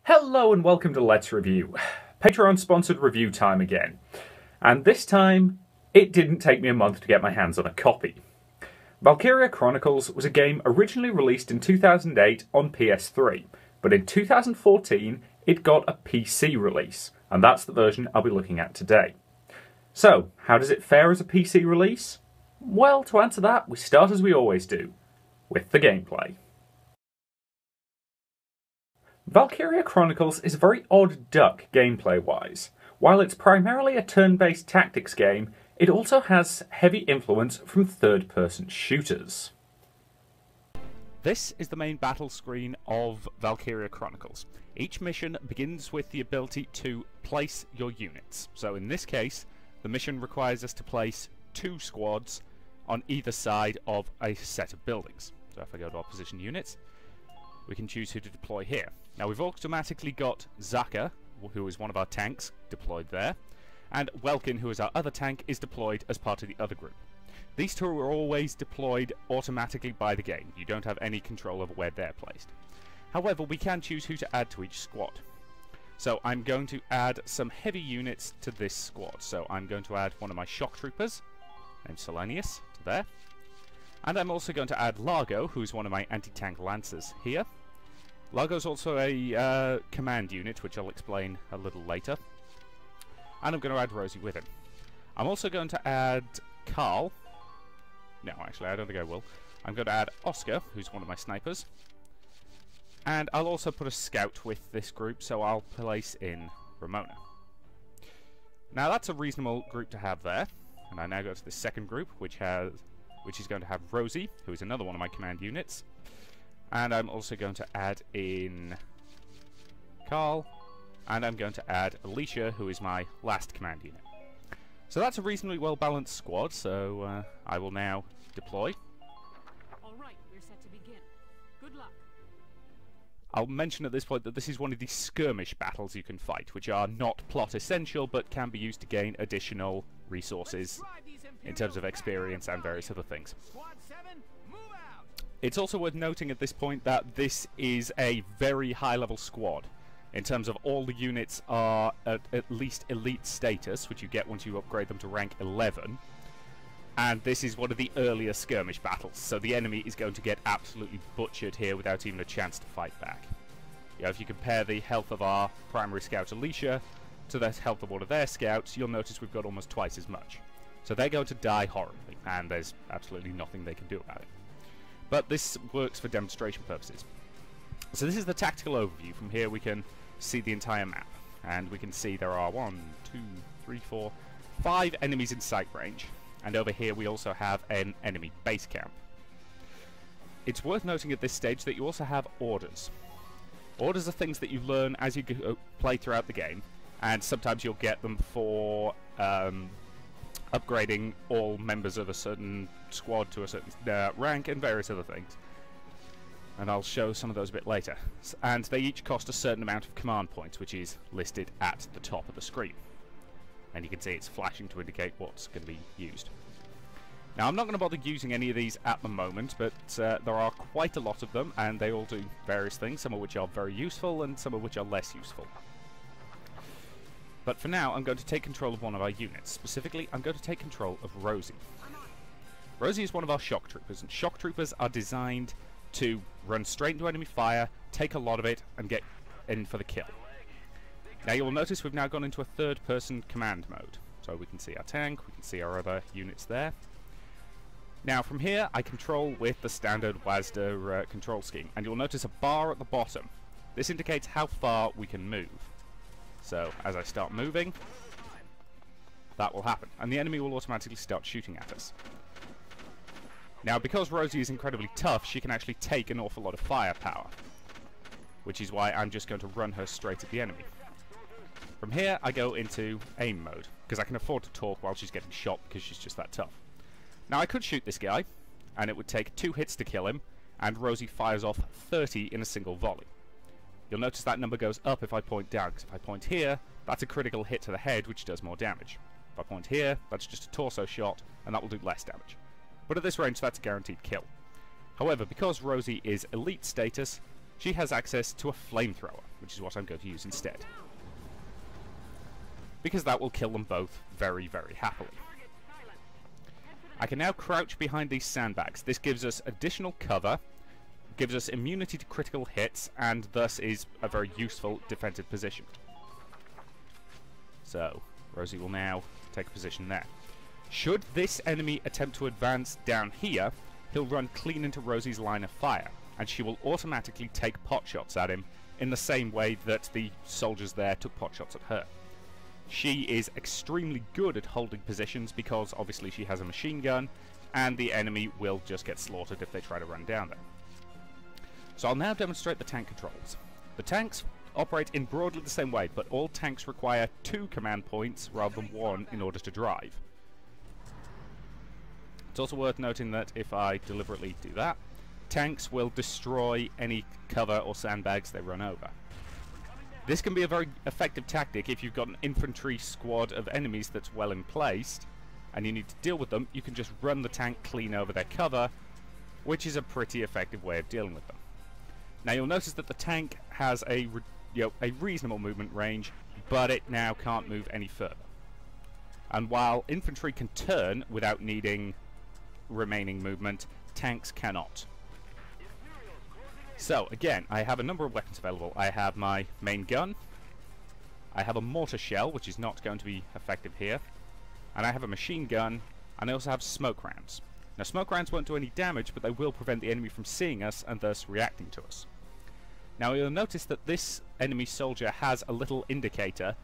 Hello and welcome to Let's Review. Patreon-sponsored review time again. And this time, it didn't take me a month to get my hands on a copy. Valkyria Chronicles was a game originally released in 2008 on PS3, but in 2014 it got a PC release, and that's the version I'll be looking at today. So, how does it fare as a PC release? Well, to answer that, we start as we always do, with the gameplay. Valkyria Chronicles is a very odd duck gameplay-wise. While it's primarily a turn-based tactics game, it also has heavy influence from third-person shooters. This is the main battle screen of Valkyria Chronicles. Each mission begins with the ability to place your units. So in this case, the mission requires us to place 2 squads on either side of a set of buildings. So if I go to our position units, we can choose who to deploy here. Now we've automatically got Zaka, who is one of our tanks, deployed there, and Welkin, who is our other tank, is deployed as part of the other group. These two are always deployed automatically by the game. You don't have any control over where they're placed. However, we can choose who to add to each squad. So I'm going to add some heavy units to this squad. So I'm going to add one of my shock troopers, named Selenius, to there. And I'm also going to add Largo, who's one of my anti-tank lancers here. Largo's also a command unit, which I'll explain a little later. And I'm going to add Rosie with him. I'm also going to add Carl. No, actually, I don't think I will. I'm going to add Oscar, who's one of my snipers. And I'll also put a scout with this group, so I'll place in Ramona. Now, that's a reasonable group to have there. And I now go to the second group, which is going to have Rosie, who is another one of my command units. And I'm also going to add in Carl. And I'm going to add Alicia, who is my last command unit. So that's a reasonably well-balanced squad, so I will now deploy. Alright, we're set to begin. Good luck. I'll mention at this point that this is one of the skirmish battles you can fight, which are not plot essential, but can be used to gain additional resources in terms of experience and various other things. It's also worth noting at this point that this is a very high-level squad. In terms of all the units are at least elite status, which you get once you upgrade them to rank 11. And this is one of the earlier skirmish battles, so the enemy is going to get absolutely butchered here without even a chance to fight back. You know, if you compare the health of our primary scout Alicia to the health of one of their scouts, you'll notice we've got almost twice as much. So they're going to die horribly, and there's absolutely nothing they can do about it. But this works for demonstration purposes. So this is the tactical overview. From here we can see the entire map, and we can see there are 5 enemies in sight range, and over here we also have an enemy base camp. It's worth noting at this stage that you also have orders. Orders are things that you learn as you play throughout the game, and sometimes you'll get them for upgrading all members of a certain squad to a certain rank and various other things. And I'll show some of those a bit later. And they each cost a certain amount of command points, which is listed at the top of the screen. And you can see it's flashing to indicate what's going to be used. Now, I'm not going to bother using any of these at the moment, but there are quite a lot of them, and they all do various things, some of which are very useful, and some of which are less useful. But for now, I'm going to take control of one of our units. Specifically, I'm going to take control of Rosie. Rosie is one of our shock troopers, and shock troopers are designed to run straight into enemy fire, take a lot of it, and get in for the kill. Now you will notice we've now gone into a third-person command mode. So we can see our tank, we can see our other units there. Now from here, I control with the standard WASD control scheme, and you'll notice a bar at the bottom. This indicates how far we can move. So as I start moving, that will happen, and the enemy will automatically start shooting at us. Now, because Rosie is incredibly tough, she can actually take an awful lot of firepower, which is why I'm just going to run her straight at the enemy. From here, I go into aim mode, because I can afford to talk while she's getting shot, because she's just that tough. Now, I could shoot this guy, and it would take 2 hits to kill him, and Rosie fires off 30 in a single volley. You'll notice that number goes up if I point down, because if I point here, that's a critical hit to the head, which does more damage. If I point here, that's just a torso shot, and that will do less damage. But at this range, that's a guaranteed kill. However, because Rosie is elite status, she has access to a flamethrower, which is what I'm going to use instead. Because that will kill them both very, very happily. I can now crouch behind these sandbags. This gives us additional cover, gives us immunity to critical hits, and thus is a very useful defensive position. So, Rosie will now take a position there. Should this enemy attempt to advance down here, he'll run clean into Rosie's line of fire, and she will automatically take pot shots at him in the same way that the soldiers there took pot shots at her. She is extremely good at holding positions because obviously she has a machine gun, and the enemy will just get slaughtered if they try to run down there. So I'll now demonstrate the tank controls. The tanks operate in broadly the same way, but all tanks require 2 command points rather than 1 in order to drive. It's also worth noting that if I deliberately do that, tanks will destroy any cover or sandbags they run over. This can be a very effective tactic if you've got an infantry squad of enemies that's well in placed and you need to deal with them. You can just run the tank clean over their cover, which is a pretty effective way of dealing with them. Now you'll notice that the tank has a reasonable movement range, but it now can't move any further. And while infantry can turn without needing remaining movement, tanks cannot. So, again, I have a number of weapons available. I have my main gun, I have a mortar shell, which is not going to be effective here, and I have a machine gun, and I also have smoke rounds. Now, smoke rounds won't do any damage, but they will prevent the enemy from seeing us and thus reacting to us. Now, you'll notice that this enemy soldier has a little indicator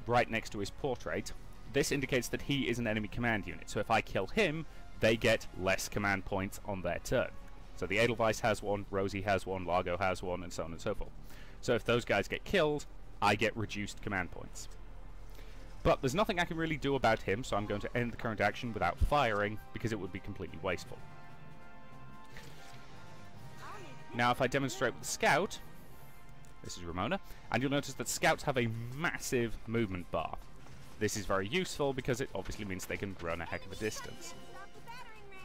right next to his portrait. This indicates that he is an enemy command unit, so if I kill him, they get less command points on their turn. So the Edelweiss has one, Rosie has one, Largo has one, and so on and so forth. So if those guys get killed, I get reduced command points. But there's nothing I can really do about him, so I'm going to end the current action without firing, because it would be completely wasteful. Now if I demonstrate with the Scout, this is Ramona, and you'll notice that Scouts have a massive movement bar. This is very useful because it obviously means they can run a heck of a distance.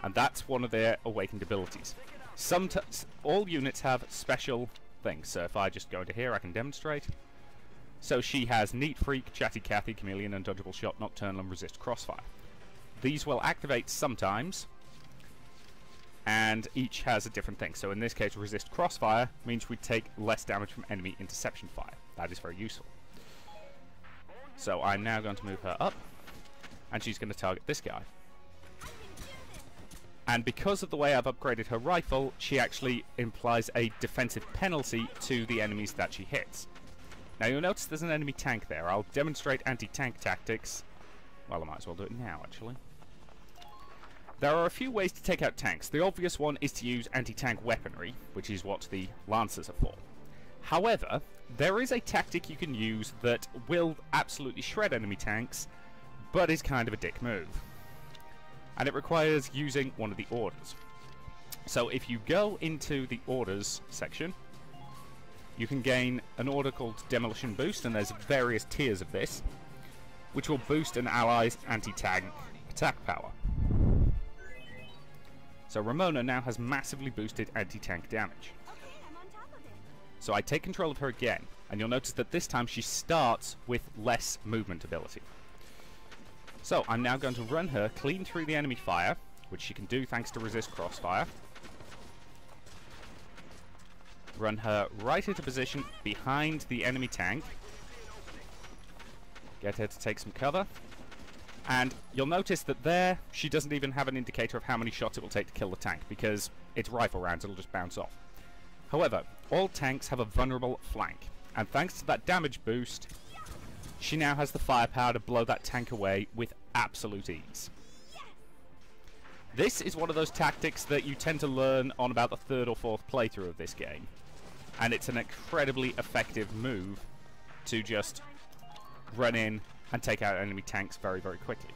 And that's one of their awakened abilities. All units have special things, so if I just go into here I can demonstrate. So she has Neat Freak, Chatty Cathy, Chameleon, Undodgeable Shot, Nocturnal, and Resist Crossfire. These will activate sometimes, and each has a different thing. So in this case, Resist Crossfire means we take less damage from enemy interception fire. That is very useful. So I'm now going to move her up, and she's going to target this guy. And because of the way I've upgraded her rifle, she actually implies a defensive penalty to the enemies that she hits. Now you'll notice there's an enemy tank there. I'll demonstrate anti-tank tactics. Well, I might as well do it now, actually. There are a few ways to take out tanks. The obvious one is to use anti-tank weaponry, which is what the Lancers are for. However, there is a tactic you can use that will absolutely shred enemy tanks, but is kind of a dick move. And it requires using one of the orders. So if you go into the orders section, you can gain an order called Demolition Boost, and there's various tiers of this, which will boost an ally's anti-tank attack power. So Ramona now has massively boosted anti-tank damage. So I take control of her again, and you'll notice that this time she starts with less movement ability. So I'm now going to run her clean through the enemy fire, which she can do thanks to Resist Crossfire. Run her right into position behind the enemy tank. Get her to take some cover. And you'll notice that there, she doesn't even have an indicator of how many shots it will take to kill the tank, because it's rifle rounds, it'll just bounce off. However, all tanks have a vulnerable flank, and thanks to that damage boost, she now has the firepower to blow that tank away with absolute ease. This is one of those tactics that you tend to learn on about the 3rd or 4th playthrough of this game, and it's an incredibly effective move to just run in and take out enemy tanks very, very quickly.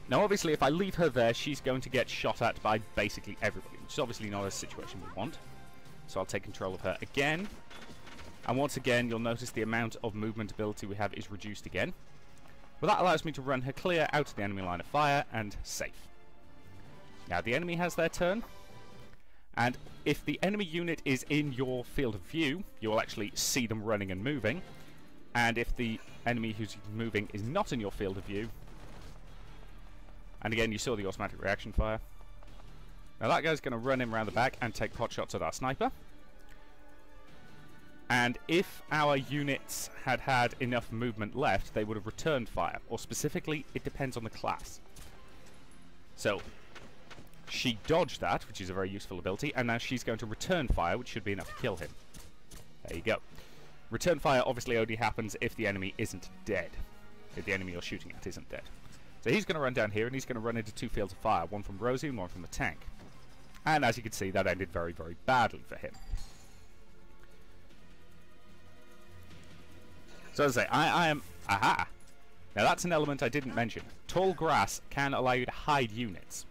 Now obviously if I leave her there, she's going to get shot at by basically everybody, which is obviously not a situation we want. So I'll take control of her again. And once again, you'll notice the amount of movement ability we have is reduced again. But that allows me to run her clear out of the enemy line of fire and safe. Now the enemy has their turn. And if the enemy unit is in your field of view, you'll actually see them running and moving. And if the enemy who's moving is not in your field of view, and again you saw the automatic reaction fire. Now that guy's going to run in around the back and take pot shots at our sniper. And if our units had had enough movement left, they would have returned fire. Or specifically, it depends on the class. So, she dodged that, which is a very useful ability, and now she's going to return fire, which should be enough to kill him. There you go. Return fire obviously only happens if the enemy isn't dead. If the enemy you're shooting at isn't dead. So he's going to run down here, and he's going to run into two fields of fire, one from Rosie and one from the tank. And as you can see, that ended very, very badly for him. So as I say, I am... Aha! Now that's an element I didn't mention. Tall grass can allow you to hide units.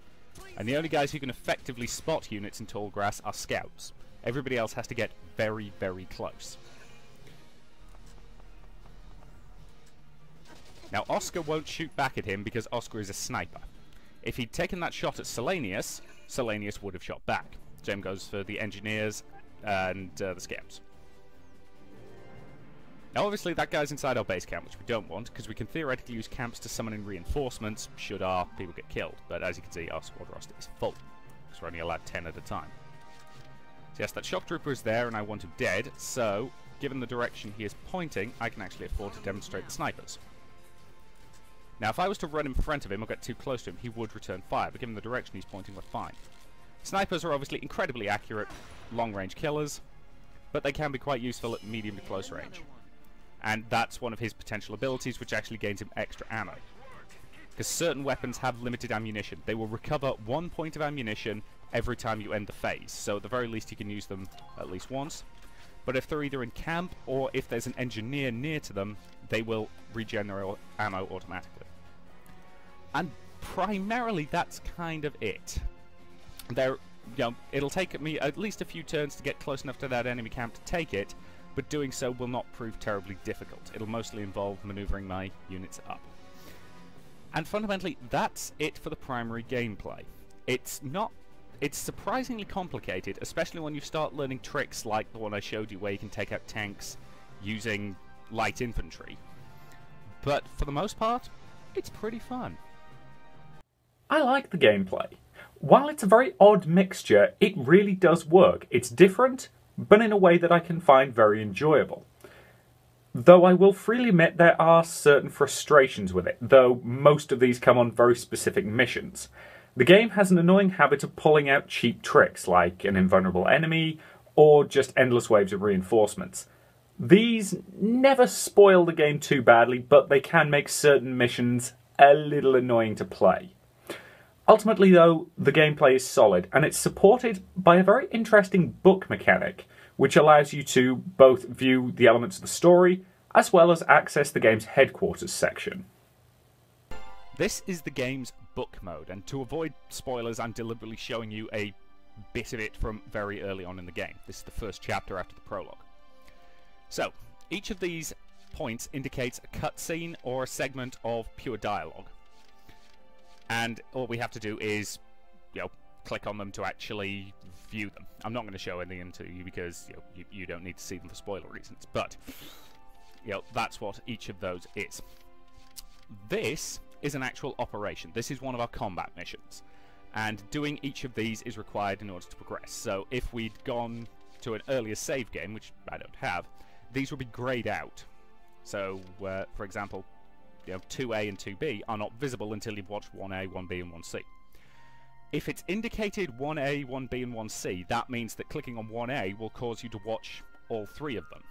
And the only guys who can effectively spot units in tall grass are scouts. Everybody else has to get very, very close. Now Oscar won't shoot back at him because Oscar is a sniper. If he'd taken that shot at Selenius, Selenius would have shot back. Same goes for the engineers and the scouts. Now obviously that guy's inside our base camp, which we don't want, because we can theoretically use camps to summon in reinforcements should our people get killed. But as you can see, our squad roster is full, because we're only allowed 10 at a time. So yes, that shock trooper is there, and I want him dead, so given the direction he is pointing, I can actually afford to demonstrate the snipers. Now if I was to run in front of him or get too close to him, he would return fire, but given the direction he's pointing, we're fine. Snipers are obviously incredibly accurate long-range killers, but they can be quite useful at medium to close range. And that's one of his potential abilities, which actually gains him extra ammo. Because certain weapons have limited ammunition. They will recover 1 point of ammunition every time you end the phase, so at the very least you can use them at least once. But if they're either in camp or if there's an engineer near to them, they will regenerate ammo automatically. And primarily that's kind of it. It'll take me at least a few turns to get close enough to that enemy camp to take it, but doing so will not prove terribly difficult. It'll mostly involve maneuvering my units up. And fundamentally, that's it for the primary gameplay. It's surprisingly complicated, especially when you start learning tricks like the one I showed you where you can take out tanks using light infantry. But for the most part, it's pretty fun. I like the gameplay. While it's a very odd mixture, it really does work. It's different, but in a way that I can find very enjoyable. Though I will freely admit there are certain frustrations with it, though most of these come on very specific missions. The game has an annoying habit of pulling out cheap tricks, like an invulnerable enemy, or just endless waves of reinforcements. These never spoil the game too badly, but they can make certain missions a little annoying to play. Ultimately though, the gameplay is solid, and it's supported by a very interesting book mechanic, which allows you to both view the elements of the story, as well as access the game's headquarters section. This is the game's book mode, and to avoid spoilers, I'm deliberately showing you a bit of it from very early on in the game. This is the first chapter after the prologue. So, each of these points indicates a cutscene or a segment of pure dialogue. And all we have to do is, click on them to actually view them. I'm not going to show anything to you because you don't need to see them for spoiler reasons, but that's what each of those is. This is an actual operation. This is one of our combat missions, and doing each of these is required in order to progress. So if we'd gone to an earlier save game, which I don't have, these would be grayed out. So for example, 2A and 2B are not visible until you've watched 1A, 1B and 1C. If it's indicated 1A, 1B and 1C, that means that clicking on 1A will cause you to watch all three of them.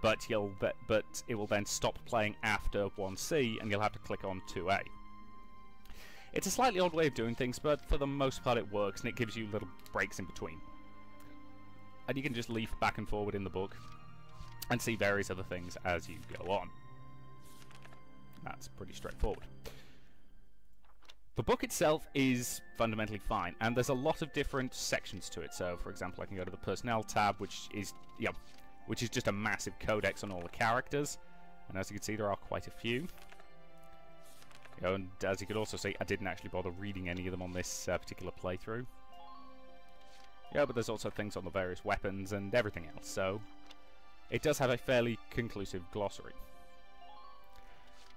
But it will then stop playing after 1C and you'll have to click on 2A. It's a slightly odd way of doing things, but for the most part it works, and it gives you little breaks in between. And you can just leaf back and forward in the book and see various other things as you go on. That's pretty straightforward. The book itself is fundamentally fine, and there's a lot of different sections to it. So, for example, I can go to the Personnel tab, which is just a massive codex on all the characters. And as you can see, there are quite a few. And as you can also see, I didn't actually bother reading any of them on this particular playthrough. Yeah, but there's also things on the various weapons and everything else, so it does have a fairly conclusive glossary.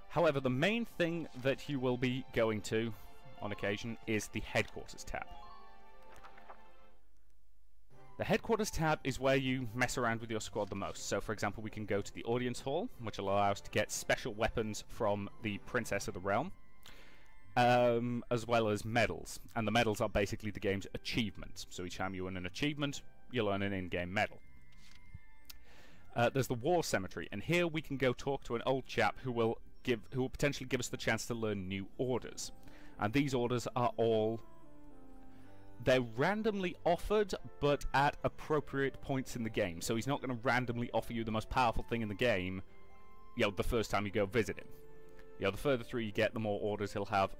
However, the main thing that you will be going to, on occasion, is the Headquarters tab. The Headquarters tab is where you mess around with your squad the most. So, for example, we can go to the Audience Hall, which will allow us to get special weapons from the Princess of the Realm, as well as medals. And the medals are basically the game's achievements. So each time you win an achievement, you'll earn an in-game medal. There's the War Cemetery, and here we can go talk to an old chap who will potentially give us the chance to learn new orders. And these orders are all... they're randomly offered, but at appropriate points in the game. So he's not going to randomly offer you the most powerful thing in the game, you know, the first time you go visit him. You know, the further through you get, the more orders he'll have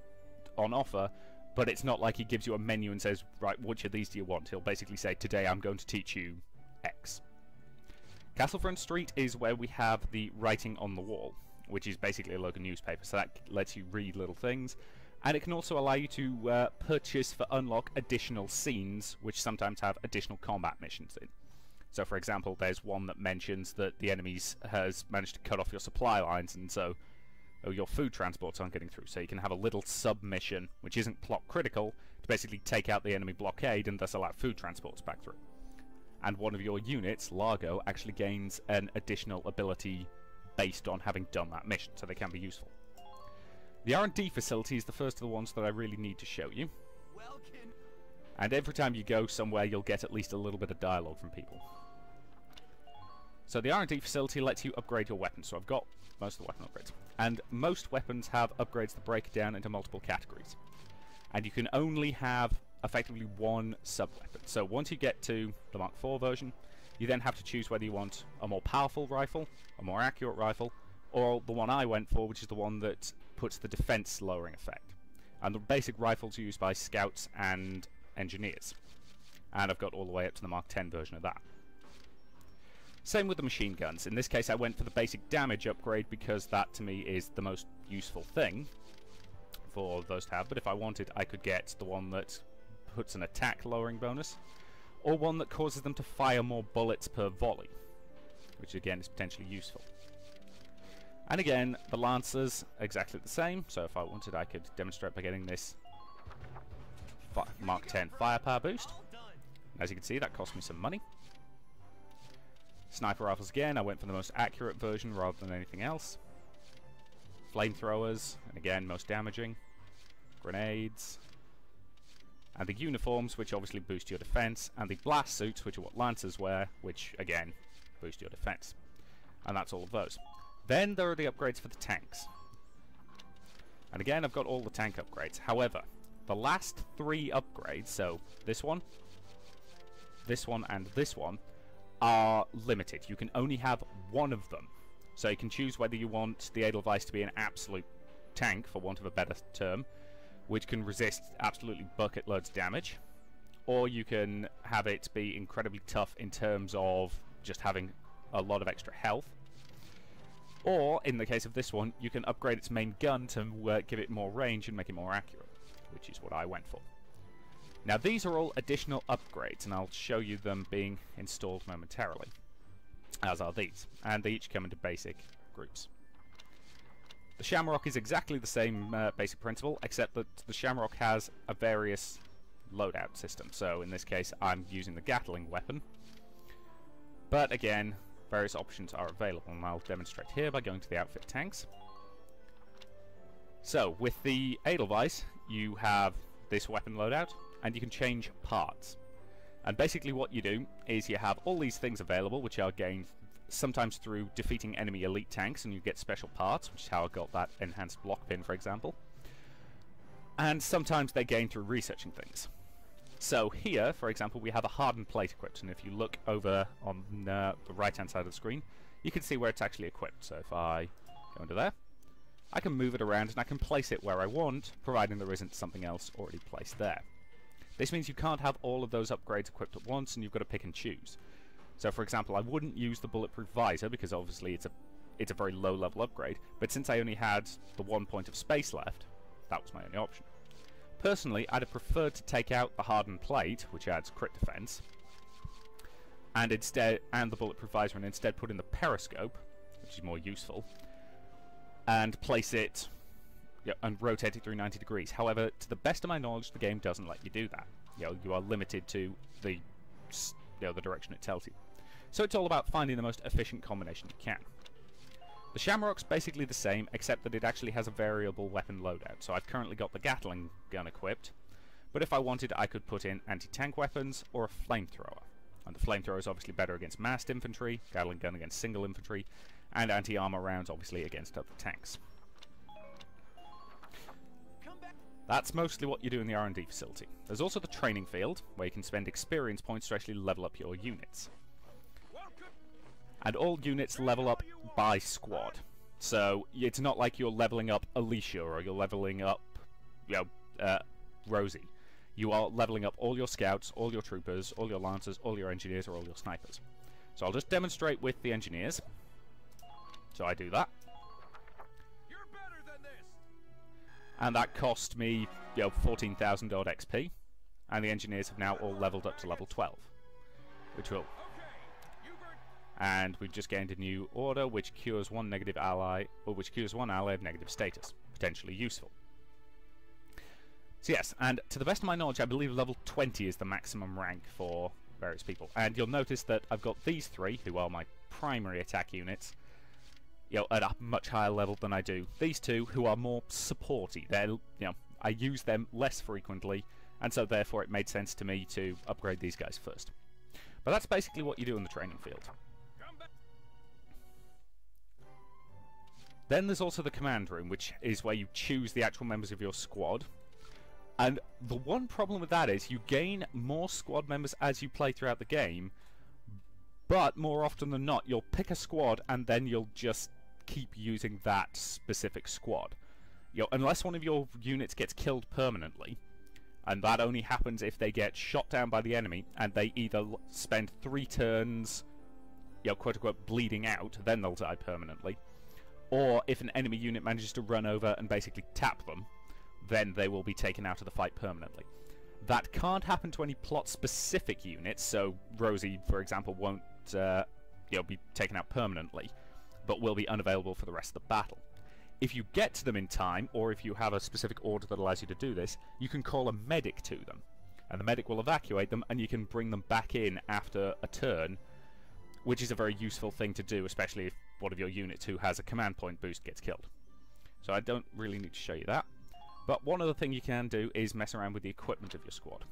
on offer, but it's not like he gives you a menu and says, right, which of these do you want? He'll basically say, today I'm going to teach you X. Castlefront Street is where we have the writing on the wall, which is basically a local newspaper, so that lets you read little things. And it can also allow you to purchase for unlock additional scenes, which sometimes have additional combat missions in. So, for example, there's one that mentions that the enemies has managed to cut off your supply lines, and so your food transports aren't getting through. So you can have a little sub-mission, which isn't plot critical, to basically take out the enemy blockade and thus allow food transports back through. And one of your units, Largo, actually gains an additional ability based on having done that mission, so they can be useful. The R&D facility is the first of the ones that I really need to show you. And every time you go somewhere, you'll get at least a little bit of dialogue from people. So the R&D facility lets you upgrade your weapons. So I've got most of the weapon upgrades. And most weapons have upgrades that break down into multiple categories. And you can only have effectively one sub-weapon. So once you get to the Mark IV version, you then have to choose whether you want a more powerful rifle, a more accurate rifle, or the one I went for, which is the one that puts the defense lowering effect. And the basic rifles are used by scouts and engineers. And I've got all the way up to the Mark X version of that. Same with the machine guns. In this case I went for the basic damage upgrade because that to me is the most useful thing for those to have, but if I wanted I could get the one that puts an attack lowering bonus, or one that causes them to fire more bullets per volley, which again is potentially useful. And again, the Lancers, exactly the same, so if I wanted I could demonstrate by getting this Mark X firepower boost. As you can see, that cost me some money. Sniper rifles again, I went for the most accurate version rather than anything else. Flamethrowers, and again, most damaging. Grenades. And the uniforms, which obviously boost your defense, and the blast suits, which are what Lancers wear, which again, boost your defense. And that's all of those. Then there are the upgrades for the tanks. And again, I've got all the tank upgrades. However, the last three upgrades, so this one, and this one, are limited. You can only have one of them. So you can choose whether you want the Edelweiss to be an absolute tank, for want of a better term, which can resist absolutely bucket loads of damage, or you can have it be incredibly tough in terms of just having a lot of extra health. Or, in the case of this one, you can upgrade its main gun to give it more range and make it more accurate, which is what I went for. Now these are all additional upgrades, and I'll show you them being installed momentarily, as are these, and they each come into basic groups. The Shamrock is exactly the same basic principle, except that the Shamrock has a various loadout system. So in this case I'm using the Gatling weapon, but again various options are available, and I'll demonstrate here by going to the outfit tanks. So with the Edelweiss you have this weapon loadout, and you can change parts. And basically what you do is you have all these things available, which are gained sometimes through defeating enemy elite tanks, and you get special parts, which is how I got that enhanced block pin, for example. And sometimes they gain through researching things. So here, for example, we have a hardened plate equipped, and if you look over on the right-hand side of the screen, you can see where it's actually equipped. So if I go into there, I can move it around, and I can place it where I want, providing there isn't something else already placed there. This means you can't have all of those upgrades equipped at once, and you've got to pick and choose. So for example, I wouldn't use the bulletproof visor because obviously it's a very low level upgrade, but since I only had the 1 point of space left, that was my only option. Personally, I'd have preferred to take out the hardened plate, which adds crit defense, and the bulletproof visor, and instead put in the periscope, which is more useful, and place it, and rotate it through 90 degrees. However, to the best of my knowledge, the game doesn't let you do that. You are limited to the direction it tells you. So it's all about finding the most efficient combination you can. The Shamrock's basically the same, except that it actually has a variable weapon loadout. So I've currently got the Gatling gun equipped, but if I wanted, I could put in anti-tank weapons or a flamethrower. And the flamethrower is obviously better against massed infantry, Gatling gun against single infantry, and anti-armor rounds obviously against other tanks. That's mostly what you do in the R&D facility. There's also the training field, where you can spend experience points to actually level up your units. And all units level up by squad. So it's not like you're leveling up Alicia or you're leveling up, Rosie. You are leveling up all your scouts, all your troopers, all your lancers, all your engineers, or all your snipers. So I'll just demonstrate with the engineers. So I do that. You're better than this. And that cost me, 14,000 odd XP. And the engineers have now all leveled up to level 12. Which will... And we've just gained a new order which cures one negative ally, or which cures one ally of negative status. Potentially useful. So yes, and to the best of my knowledge, I believe level 20 is the maximum rank for various people. And you'll notice that I've got these three, who are my primary attack units, at a much higher level than I do these two, who are more supporty. They're, I use them less frequently, and so therefore it made sense to me to upgrade these guys first. But that's basically what you do in the training field. Then there's also the command room, which is where you choose the actual members of your squad. And the one problem with that is you gain more squad members as you play throughout the game, but more often than not you'll pick a squad and then you'll just keep using that specific squad. Unless one of your units gets killed permanently, and that only happens if they get shot down by the enemy and they either spend 3 turns, quote unquote, bleeding out, then they'll die permanently. Or if an enemy unit manages to run over and basically tap them, then they will be taken out of the fight permanently. That can't happen to any plot-specific units, so Rosie, for example, won't be taken out permanently, but will be unavailable for the rest of the battle. If you get to them in time, or if you have a specific order that allows you to do this, you can call a medic to them, and the medic will evacuate them, and you can bring them back in after a turn, which is a very useful thing to do, especially if one of your units who has a command point boost gets killed. So I don't really need to show you that. But one other thing you can do is mess around with the equipment of your squad.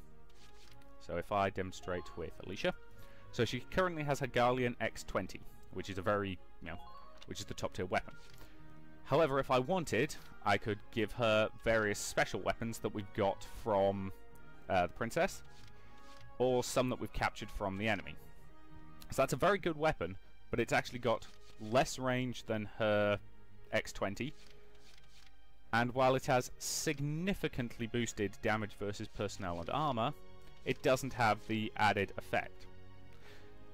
So if I demonstrate with Alicia, so she currently has her Galleon X20, which is a very, which is the top tier weapon. However, if I wanted, I could give her various special weapons that we've got from the princess, or some that we've captured from the enemy. So that's a very good weapon, but it's actually got less range than her X20, and while it has significantly boosted damage versus personnel and armor, it doesn't have the added effect.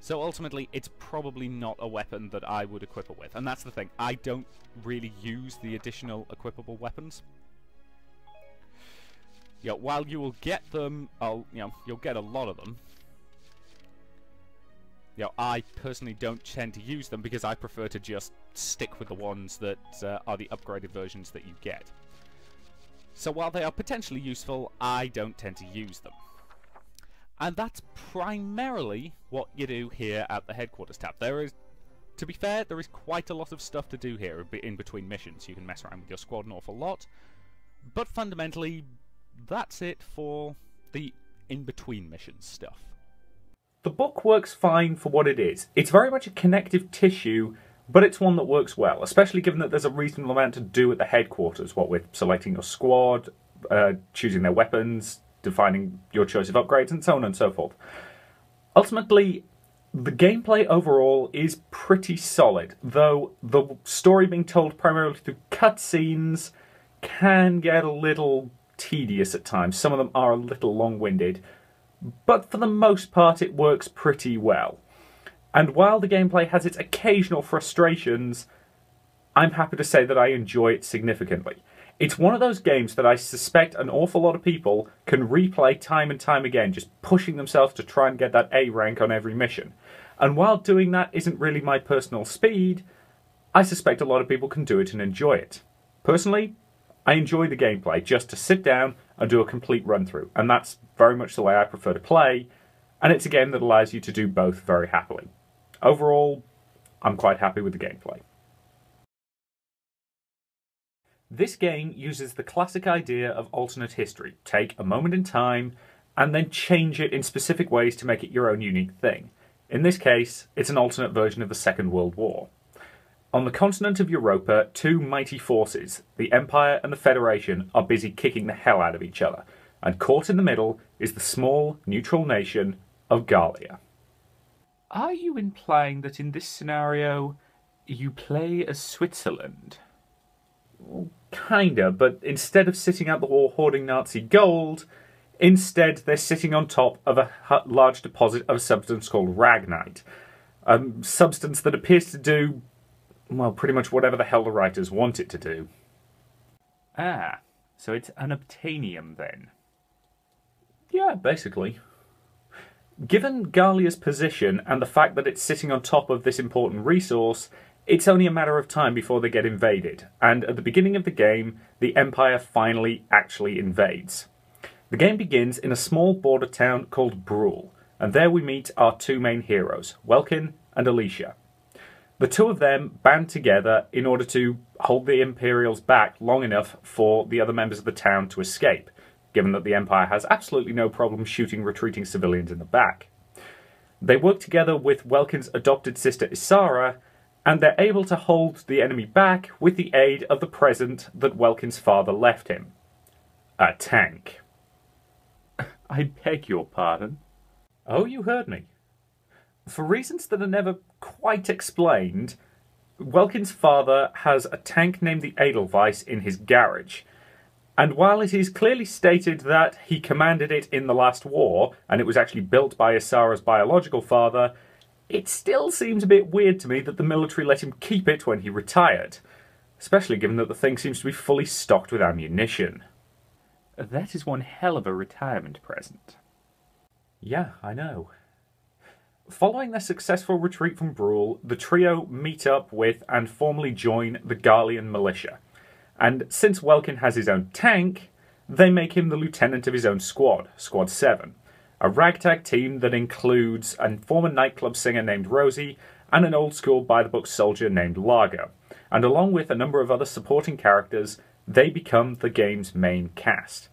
So ultimately, it's probably not a weapon that I would equip her with, and that's the thing, I don't really use the additional equipable weapons. While you will get them, you'll get a lot of them. I personally don't tend to use them because I prefer to just stick with the ones that are the upgraded versions that you get. So while they are potentially useful, I don't tend to use them. And that's primarily what you do here at the Headquarters tab. To be fair, there is quite a lot of stuff to do here in between missions. You can mess around with your squad an awful lot. But fundamentally, that's it for the in-between missions stuff. The book works fine for what it is. It's very much a connective tissue, but it's one that works well, especially given that there's a reasonable amount to do at the headquarters, what with selecting your squad, choosing their weapons, defining your choice of upgrades, and so on and so forth. Ultimately, the gameplay overall is pretty solid, though the story being told primarily through cutscenes can get a little tedious at times. Some of them are a little long-winded, but for the most part it works pretty well. And while the gameplay has its occasional frustrations, I'm happy to say that I enjoy it significantly. It's one of those games that I suspect an awful lot of people can replay time and time again, just pushing themselves to try and get that A rank on every mission. And while doing that isn't really my personal speed, I suspect a lot of people can do it and enjoy it. Personally, I enjoy the gameplay just to sit down and do a complete run through, and that's very much the way I prefer to play, and it's a game that allows you to do both very happily. Overall, I'm quite happy with the gameplay. This game uses the classic idea of alternate history. Take a moment in time and then change it in specific ways to make it your own unique thing. In this case, it's an alternate version of the Second World War. On the continent of Europa, two mighty forces, the Empire and the Federation, are busy kicking the hell out of each other, and caught in the middle is the small, neutral nation of Gallia. Are you implying that in this scenario, you play as Switzerland? Kinda, but instead of sitting out the war hoarding Nazi gold, instead they're sitting on top of a large deposit of a substance called ragnite. A substance that appears to do, well, pretty much whatever the hell the writers want it to do. Ah, so it's unobtainium then? Yeah, basically. Given Gallia's position and the fact that it's sitting on top of this important resource, it's only a matter of time before they get invaded, and at the beginning of the game, the Empire finally actually invades. The game begins in a small border town called Brule, and there we meet our two main heroes, Welkin and Alicia. The two of them band together in order to hold the Imperials back long enough for the other members of the town to escape, given that the Empire has absolutely no problem shooting retreating civilians in the back. They work together with Welkin's adopted sister Isara, and they're able to hold the enemy back with the aid of the present that Welkin's father left him. A tank. I beg your pardon? Oh, you heard me. For reasons that are never quite explained, Welkin's father has a tank named the Edelweiss in his garage. And while it is clearly stated that he commanded it in the last war, and it was actually built by Isara's biological father, it still seems a bit weird to me that the military let him keep it when he retired. Especially given that the thing seems to be fully stocked with ammunition. That is one hell of a retirement present. Yeah, I know. Following their successful retreat from Brule, the trio meet up with and formally join the Gallian militia. And since Welkin has his own tank, they make him the lieutenant of his own squad, Squad 7. A ragtag team that includes a former nightclub singer named Rosie and an old-school by-the-book soldier named Largo. And along with a number of other supporting characters, they become the game's main cast.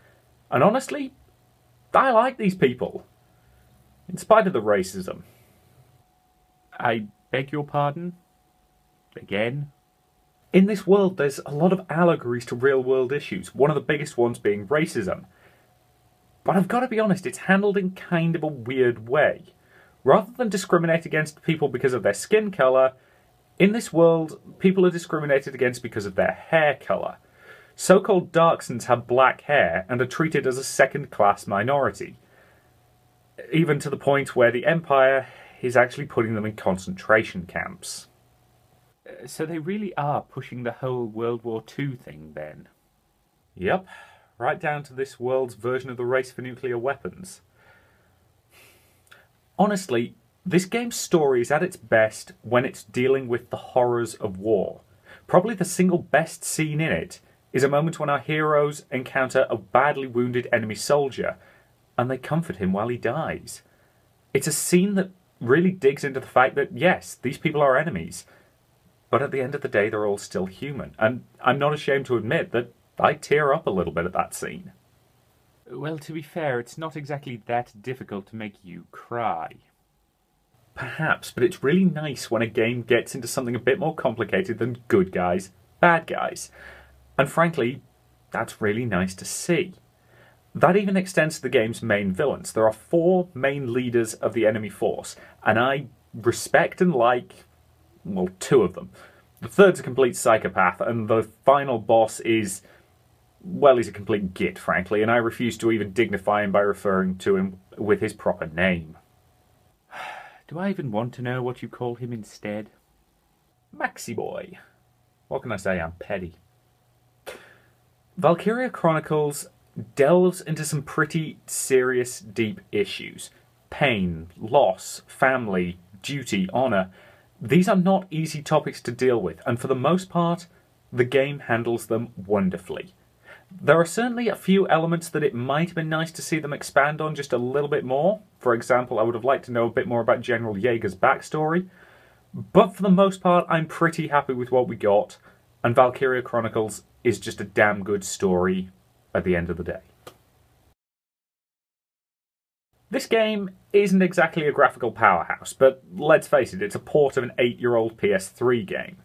And honestly, I like these people. In spite of the racism. I beg your pardon? Again? In this world, there's a lot of allegories to real-world issues, one of the biggest ones being racism. But I've got to be honest, it's handled in kind of a weird way. Rather than discriminate against people because of their skin colour, in this world, people are discriminated against because of their hair colour. So-called Darksons have black hair and are treated as a second-class minority. Even to the point where the Empire is actually putting them in concentration camps. So they really are pushing the whole World War II thing, then? Yep, right down to this world's version of the race for nuclear weapons. Honestly, this game's story is at its best when it's dealing with the horrors of war. Probably the single best scene in it is a moment when our heroes encounter a badly wounded enemy soldier, and they comfort him while he dies. It's a scene that really digs into the fact that, yes, these people are enemies, but at the end of the day, they're all still human. And I'm not ashamed to admit that I tear up a little bit at that scene. Well, to be fair, it's not exactly that difficult to make you cry. Perhaps, but it's really nice when a game gets into something a bit more complicated than good guys, bad guys. And frankly, that's really nice to see. That even extends to the game's main villains. There are 4 main leaders of the enemy force, and I respect and like, well, 2 of them. The third's a complete psychopath, and the final boss is, well, he's a complete git, frankly, and I refuse to even dignify him by referring to him with his proper name. Do I even want to know what you call him instead? Maxi Boy. What can I say? I'm petty. Valkyria Chronicles delves into some pretty serious, deep issues. Pain, loss, family, duty, honour. These are not easy topics to deal with, and for the most part, the game handles them wonderfully. There are certainly a few elements that it might have been nice to see them expand on just a little bit more. For example, I would have liked to know a bit more about General Jaeger's backstory. But for the most part, I'm pretty happy with what we got, and Valkyria Chronicles is just a damn good story at the end of the day. This game isn't exactly a graphical powerhouse, but let's face it, it's a port of an 8-year-old PS3 game.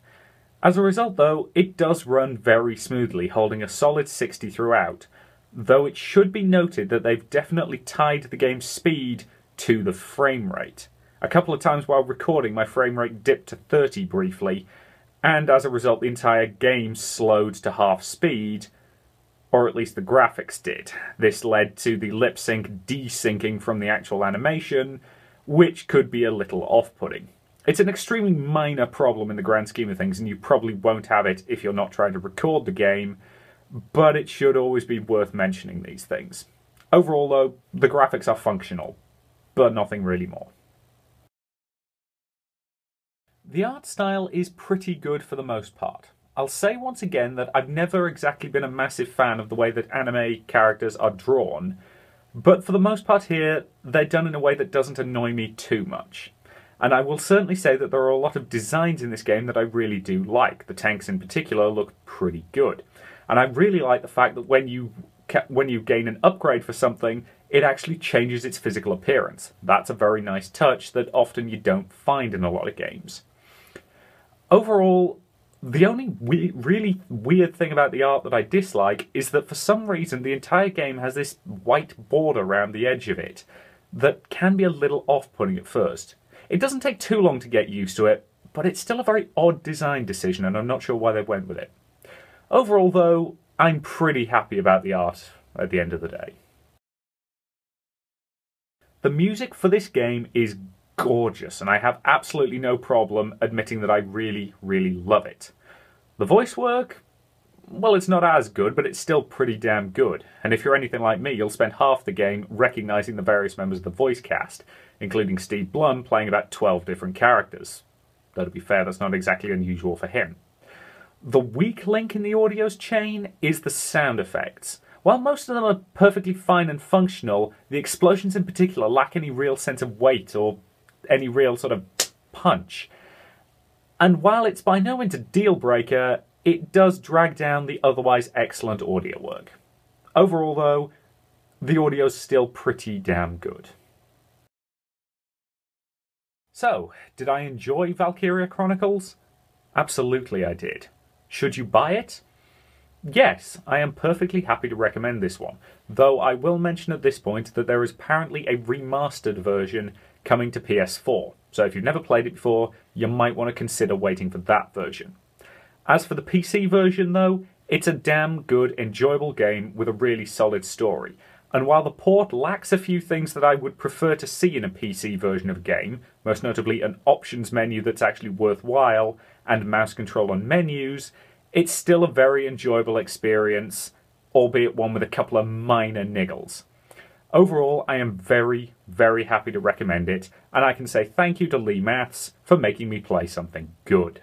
As a result, though, it does run very smoothly, holding a solid 60 throughout, though it should be noted that they've definitely tied the game's speed to the frame rate. A couple of times while recording, my frame rate dipped to 30 briefly, and as a result the entire game slowed to half speed, or at least the graphics did. This led to the lip sync desyncing from the actual animation, which could be a little off-putting. It's an extremely minor problem in the grand scheme of things, and you probably won't have it if you're not trying to record the game, but it should always be worth mentioning these things. Overall, though, the graphics are functional, but nothing really more. The art style is pretty good for the most part. I'll say once again that I've never exactly been a massive fan of the way that anime characters are drawn, but for the most part here, they're done in a way that doesn't annoy me too much. And I will certainly say that there are a lot of designs in this game that I really do like. The tanks in particular look pretty good. And I really like the fact that when you gain an upgrade for something, it actually changes its physical appearance. That's a very nice touch that often you don't find in a lot of games. Overall, the only really weird thing about the art that I dislike is that for some reason the entire game has this white border around the edge of it that can be a little off-putting at first. It doesn't take too long to get used to it, but it's still a very odd design decision, and I'm not sure why they went with it. Overall, though, I'm pretty happy about the art at the end of the day. The music for this game is gorgeous, and I have absolutely no problem admitting that I really, really love it. The voice work? Well, it's not as good, but it's still pretty damn good. And if you're anything like me, you'll spend half the game recognising the various members of the voice cast, including Steve Blum playing about 12 different characters. Though to be fair, that's not exactly unusual for him. The weak link in the audio's chain is the sound effects. While most of them are perfectly fine and functional, the explosions in particular lack any real sense of weight or any real sort of punch. And while it's by no means a deal breaker, it does drag down the otherwise excellent audio work. Overall, though, the audio's still pretty damn good. So, did I enjoy Valkyria Chronicles? Absolutely I did. Should you buy it? Yes, I am perfectly happy to recommend this one, though I will mention at this point that there is apparently a remastered version coming to PS4, so if you've never played it before, you might want to consider waiting for that version. As for the PC version though, it's a damn good, enjoyable game with a really solid story, and while the port lacks a few things that I would prefer to see in a PC version of a game, most notably an options menu that's actually worthwhile, and mouse control on menus, it's still a very enjoyable experience, albeit one with a couple of minor niggles. Overall, I am very, very happy to recommend it, and I can say thank you to Lee Maths for making me play something good.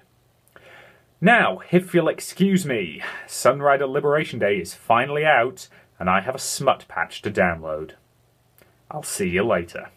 Now, if you'll excuse me, Sunrider Liberation Day is finally out, and I have a smut patch to download. I'll see you later.